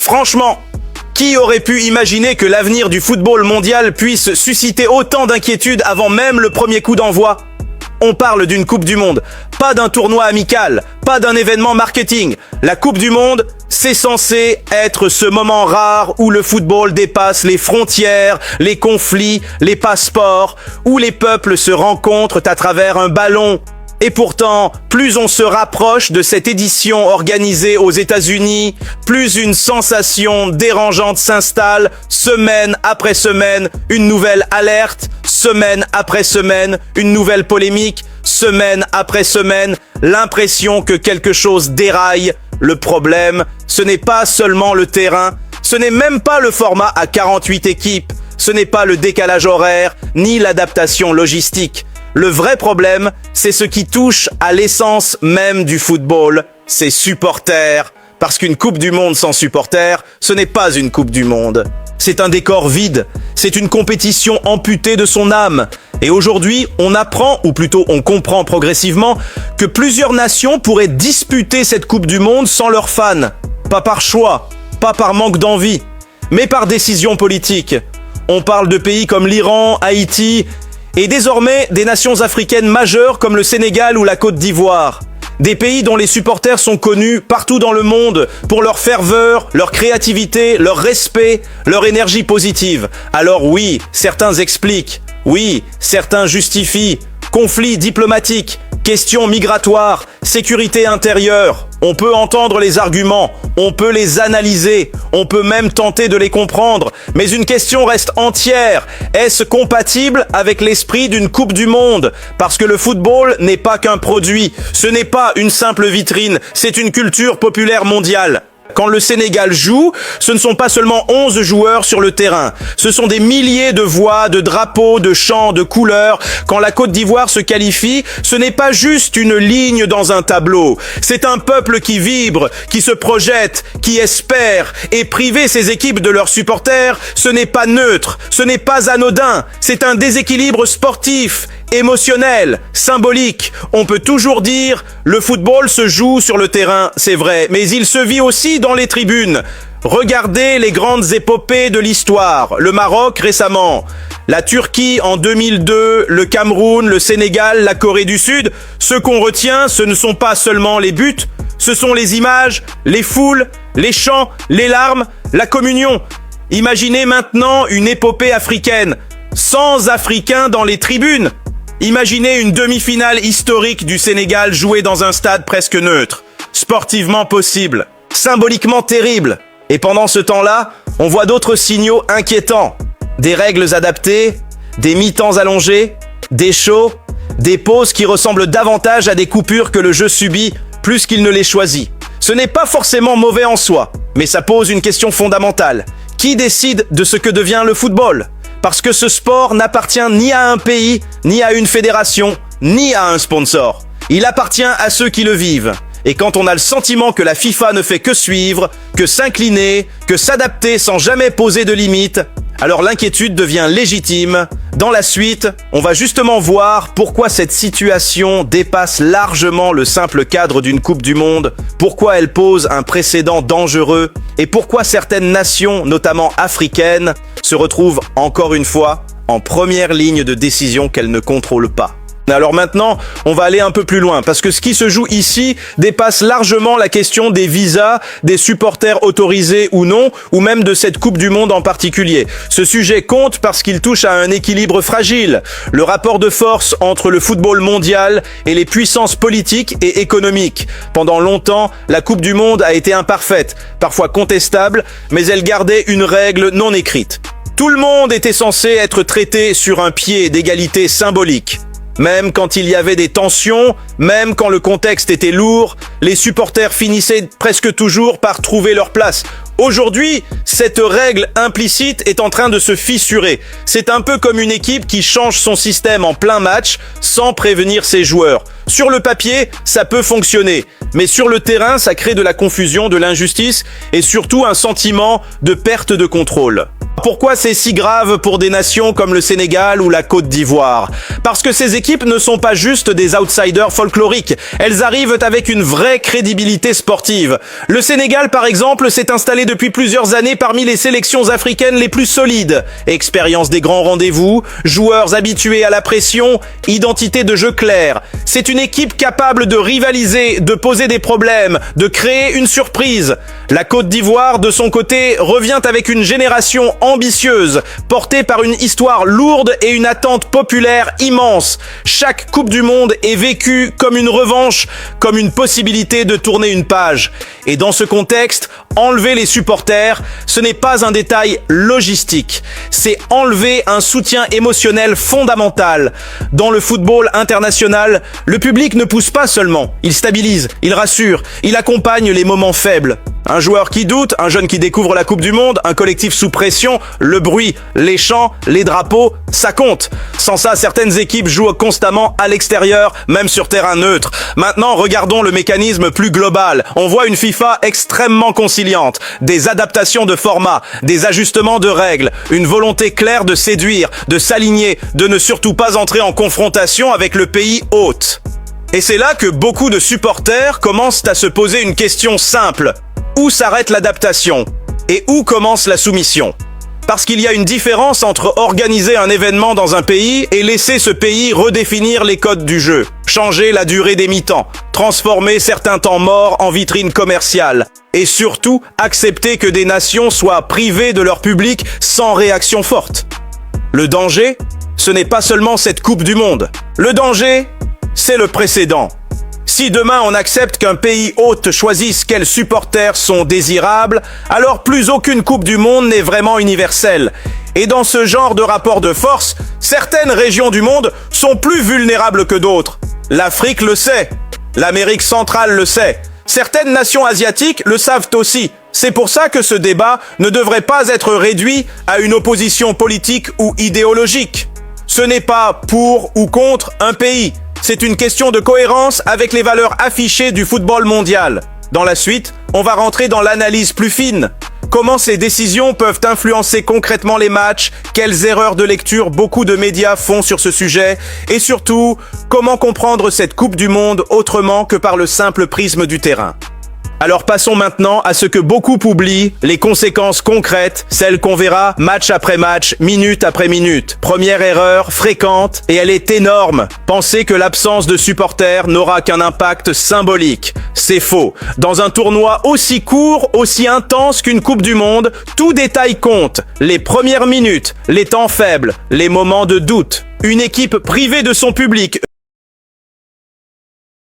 Franchement, qui aurait pu imaginer que l'avenir du football mondial puisse susciter autant d'inquiétudes avant même le premier coup d'envoi ? On parle d'une Coupe du Monde, pas d'un tournoi amical, pas d'un événement marketing. La Coupe du Monde, c'est censé être ce moment rare où le football dépasse les frontières, les conflits, les passeports, où les peuples se rencontrent à travers un ballon. Et pourtant, plus on se rapproche de cette édition organisée aux États-Unis, plus une sensation dérangeante s'installe, semaine après semaine, une nouvelle alerte, semaine après semaine, une nouvelle polémique, semaine après semaine, l'impression que quelque chose déraille. Le problème, ce n'est pas seulement le terrain, ce n'est même pas le format à 48 équipes, ce n'est pas le décalage horaire, ni l'adaptation logistique. Le vrai problème, c'est ce qui touche à l'essence même du football, ses supporters. Parce qu'une Coupe du Monde sans supporters, ce n'est pas une Coupe du Monde. C'est un décor vide, c'est une compétition amputée de son âme. Et aujourd'hui, on apprend, ou plutôt on comprend progressivement, que plusieurs nations pourraient disputer cette Coupe du Monde sans leurs fans. Pas par choix, pas par manque d'envie, mais par décision politique. On parle de pays comme l'Iran, Haïti, et désormais des nations africaines majeures comme le Sénégal ou la Côte d'Ivoire. Des pays dont les supporters sont connus partout dans le monde pour leur ferveur, leur créativité, leur respect, leur énergie positive. Alors oui, certains expliquent, oui, certains justifient. Conflits diplomatiques, questions migratoires, sécurité intérieure. On peut entendre les arguments, on peut les analyser, on peut même tenter de les comprendre. Mais une question reste entière. Est-ce compatible avec l'esprit d'une Coupe du Monde ? Parce que le football n'est pas qu'un produit. Ce n'est pas une simple vitrine, c'est une culture populaire mondiale. Quand le Sénégal joue, ce ne sont pas seulement 11 joueurs sur le terrain. Ce sont des milliers de voix, de drapeaux, de chants, de couleurs. Quand la Côte d'Ivoire se qualifie, ce n'est pas juste une ligne dans un tableau. C'est un peuple qui vibre, qui se projette, qui espère. Et priver ces équipes de leurs supporters, ce n'est pas neutre, ce n'est pas anodin. C'est un déséquilibre sportif, émotionnel, symbolique. On peut toujours dire, le football se joue sur le terrain, c'est vrai, mais il se vit aussi dans les tribunes. Regardez les grandes épopées de l'histoire. Le Maroc récemment, la Turquie en 2002, le Cameroun, le Sénégal, la Corée du Sud. Ce qu'on retient, ce ne sont pas seulement les buts, ce sont les images, les foules, les chants, les larmes, la communion. Imaginez maintenant une épopée africaine, sans Africains dans les tribunes. Imaginez une demi-finale historique du Sénégal jouée dans un stade presque neutre. Sportivement possible, symboliquement terrible. Et pendant ce temps-là, on voit d'autres signaux inquiétants. Des règles adaptées, des mi-temps allongés, des shows, des pauses qui ressemblent davantage à des coupures que le jeu subit plus qu'il ne les choisit. Ce n'est pas forcément mauvais en soi, mais ça pose une question fondamentale. Qui décide de ce que devient le football ? Parce que ce sport n'appartient ni à un pays, ni à une fédération, ni à un sponsor. Il appartient à ceux qui le vivent. Et quand on a le sentiment que la FIFA ne fait que suivre, que s'incliner, que s'adapter sans jamais poser de limites, alors l'inquiétude devient légitime. Dans la suite, on va justement voir pourquoi cette situation dépasse largement le simple cadre d'une Coupe du Monde, pourquoi elle pose un précédent dangereux et pourquoi certaines nations, notamment africaines, se retrouvent encore une fois en première ligne de décision qu'elles ne contrôlent pas. Alors maintenant, on va aller un peu plus loin, parce que ce qui se joue ici dépasse largement la question des visas, des supporters autorisés ou non, ou même de cette Coupe du Monde en particulier. Ce sujet compte parce qu'il touche à un équilibre fragile, le rapport de force entre le football mondial et les puissances politiques et économiques. Pendant longtemps, la Coupe du Monde a été imparfaite, parfois contestable, mais elle gardait une règle non écrite. Tout le monde était censé être traité sur un pied d'égalité symbolique. Même quand il y avait des tensions, même quand le contexte était lourd, les supporters finissaient presque toujours par trouver leur place. Aujourd'hui, cette règle implicite est en train de se fissurer. C'est un peu comme une équipe qui change son système en plein match sans prévenir ses joueurs. Sur le papier, ça peut fonctionner, mais sur le terrain, ça crée de la confusion, de l'injustice et surtout un sentiment de perte de contrôle. pourquoi c'est si grave pour des nations comme le Sénégal ou la Côte d'Ivoire? Parce que ces équipes ne sont pas juste des outsiders folkloriques, elles arrivent avec une vraie crédibilité sportive. Le Sénégal, par exemple, s'est installé depuis plusieurs années parmi les sélections africaines les plus solides. Expérience des grands rendez-vous, joueurs habitués à la pression, identité de jeu claire. C'est une équipe capable de rivaliser, de poser des problèmes, de créer une surprise. La Côte d'Ivoire, de son côté, revient avec une génération ambitieuse, portée par une histoire lourde et une attente populaire immense. Chaque Coupe du Monde est vécue comme une revanche, comme une possibilité de tourner une page. Et dans ce contexte, enlever les supporters, ce n'est pas un détail logistique, c'est enlever un soutien émotionnel fondamental. Dans le football international, le public ne pousse pas seulement, il stabilise, il rassure, il accompagne les moments faibles. Un joueur qui doute, un jeune qui découvre la Coupe du Monde, un collectif sous pression, le bruit, les chants, les drapeaux, ça compte. Sans ça, certaines équipes jouent constamment à l'extérieur, même sur terrain neutre. Maintenant, regardons le mécanisme plus global. On voit une FIFA extrêmement conciliante, des adaptations de formats, des ajustements de règles, une volonté claire de séduire, de s'aligner, de ne surtout pas entrer en confrontation avec le pays hôte. Et c'est là que beaucoup de supporters commencent à se poser une question simple. Où s'arrête l'adaptation? Et où commence la soumission? Parce qu'il y a une différence entre organiser un événement dans un pays et laisser ce pays redéfinir les codes du jeu, changer la durée des mi-temps, transformer certains temps morts en vitrine commerciale, et surtout accepter que des nations soient privées de leur public sans réaction forte. Le danger, ce n'est pas seulement cette Coupe du Monde. Le danger, c'est le précédent. Si demain on accepte qu'un pays hôte choisisse quels supporters sont désirables, alors plus aucune Coupe du Monde n'est vraiment universelle. Et dans ce genre de rapport de force, certaines régions du monde sont plus vulnérables que d'autres. L'Afrique le sait, l'Amérique centrale le sait, certaines nations asiatiques le savent aussi. C'est pour ça que ce débat ne devrait pas être réduit à une opposition politique ou idéologique. Ce n'est pas pour ou contre un pays. C'est une question de cohérence avec les valeurs affichées du football mondial. Dans la suite, on va rentrer dans l'analyse plus fine. Comment ces décisions peuvent influencer concrètement les matchs, quelles erreurs de lecture beaucoup de médias font sur ce sujet, et surtout, comment comprendre cette Coupe du Monde autrement que par le simple prisme du terrain. Alors passons maintenant à ce que beaucoup oublient, les conséquences concrètes, celles qu'on verra match après match, minute après minute. Première erreur, fréquente, et elle est énorme. Penser que l'absence de supporters n'aura qu'un impact symbolique. C'est faux. Dans un tournoi aussi court, aussi intense qu'une Coupe du Monde, tout détail compte. Les premières minutes, les temps faibles, les moments de doute. Une équipe privée de son public,